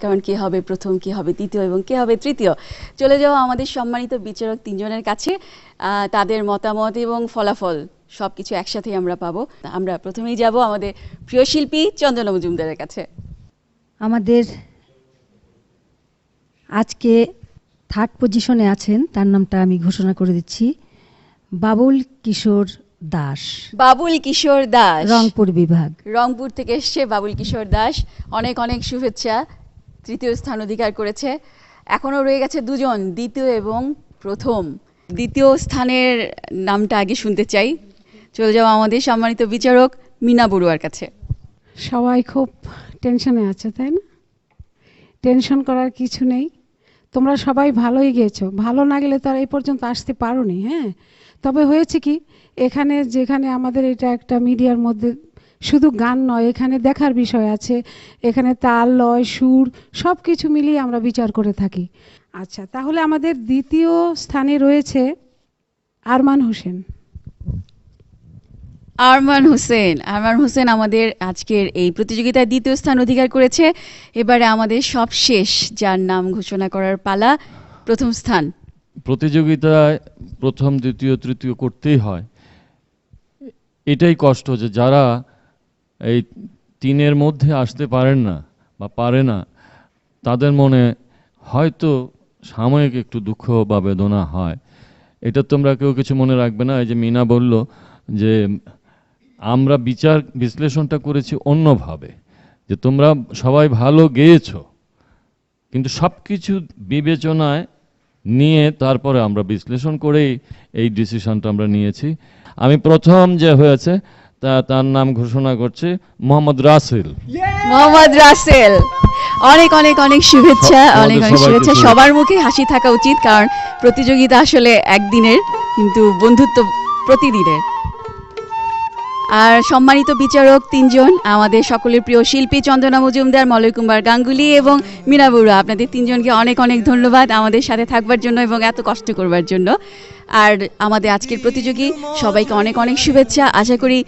কারণ কে হবে প্রথম, কে হবে দ্বিতীয় এবং কে হবে তৃতীয়। চলে যাওয়া আমাদের সম্মানিত বিচারক তিনজনের কাছে, তাদের মতামত এবং ফলাফল সবকিছু একসাথে আমরা পাবো। আমরা প্রথমেই যাব আমাদের প্রিয় শিল্পী চন্দনা মজুমদারের কাছে। আমাদের আজকে থার্ড পজিশনে আছেন, তার নামটা আমি ঘোষণা করে দিচ্ছি, বাবুল কিশোর দাস। বাবুল কিশোর দাস, রংপুর বিভাগ। রংপুর থেকে এসছে বাবুল কিশোর দাস, অনেক অনেক শুভেচ্ছা। তৃতীয় স্থান অধিকার করেছে। এখনো রয়ে গেছে দুজন, দ্বিতীয় এবং প্রথম। দ্বিতীয় স্থানের নামটা আগে শুনতে চাই। চলে যাওয়া আমাদের সম্মানিত বিচারক মিনা বড়ুয়ার কাছে। সবাই খুব টেনশনে আছে, তাই না? টেনশন করার কিছু নেই, তোমরা সবাই ভালোই গেছো। ভালো না গেলে তো আর এই পর্যন্ত আসতে পারোনি। হ্যাঁ, তবে হয়েছে কি, এখানে যেখানে আমাদের এটা একটা মিডিয়ার মধ্যে শুধু গান নয়, এখানে দেখার বিষয় আছে। এখানে তাল, লয়, সুর সব কিছু মিলিয়ে আমরা বিচার করে থাকি। আচ্ছা, তাহলে আমাদের দ্বিতীয় স্থানে রয়েছে আরমান হোসেন। আরমান হোসেন আমাদের আজকের এই প্রতিযোগিতায় দ্বিতীয় স্থান অধিকার করেছে। এবারে আমাদের সব শেষ, যার নাম ঘোষণা করার পালা। প্রথম স্থান প্রতিযোগিতায় প্রথম, দ্বিতীয়, তৃতীয় করতেই হয়। এটাই কষ্ট যে যারা এই তিনের মধ্যে আসতে পারেন না বা পারে না, তাদের মনে হয়তো সাময়িক একটু দুঃখ বা বেদনা হয়। এটা তোমরা কেউ কিছু মনে রাখবে না। এই যে মিনা বলল যে আমরা বিশ্লেষণটা করেছি অন্যভাবে, যে তোমরা সবাই ভালো গেয়েছো, কিন্তু সব কিছু বিবেচনায় নিয়ে তারপরে আমরা বিশ্লেষণ করেই এই ডিসিশনটা আমরা নিয়েছি। আমি প্রথম যে হয়েছে তার নাম ঘোষণা করছি মোহাম্মদ রাসেল। অনেক অনেক অনেক শুভেচ্ছা, অনেক অনেক শুভেচ্ছা। সবার মুখে হাসি থাকা উচিত, কারণ প্রতিযোগিতা আসলে একদিনের, কিন্তু বন্ধুত্ব প্রতিদিনের। আর সম্মানিত বিচারক তিনজন, আমাদের সকলের প্রিয় শিল্পী চন্দনা মজুমদার, মলয় কুমার গাঙ্গুলি এবং মিনা বড়ুয়া, আপনাদের তিনজনকে অনেক অনেক ধন্যবাদ আমাদের সাথে থাকবার জন্য এবং এত কষ্ট করবার জন্য। আর আমাদের আজকের প্রতিযোগী সবাইকে অনেক অনেক শুভেচ্ছা। আশা করি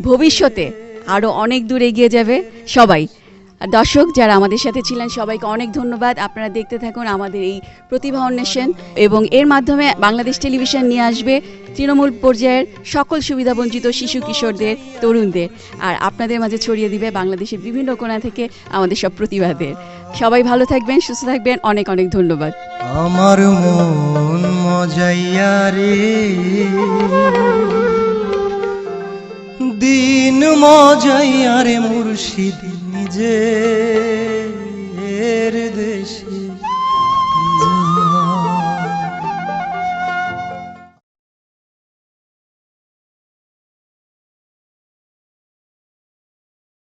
ভবিষ্যতে আরও অনেক দূর এগিয়ে যাবে সবাই। আর দর্শক যারা আমাদের সাথে ছিলেন সবাইকে অনেক ধন্যবাদ। আপনারা দেখতে থাকুন আমাদের এই প্রতিভা অন্বেষণ, এবং এর মাধ্যমে বাংলাদেশ টেলিভিশন নিয়ে আসবে তৃণমূল পর্যায়ের সকল সুবিধাবঞ্চিত শিশু কিশোরদের, তরুণদের, আর আপনাদের মাঝে ছড়িয়ে দিবে বাংলাদেশের বিভিন্ন কোণা থেকে আমাদের সব প্রতিভাদের। সবাই ভালো থাকবেন, সুস্থ থাকবেন, অনেক অনেক ধন্যবাদ। আমার মন মজাইয়া রে, দিন মজাইয়া রে মুর্শিদ নিজের দেশে।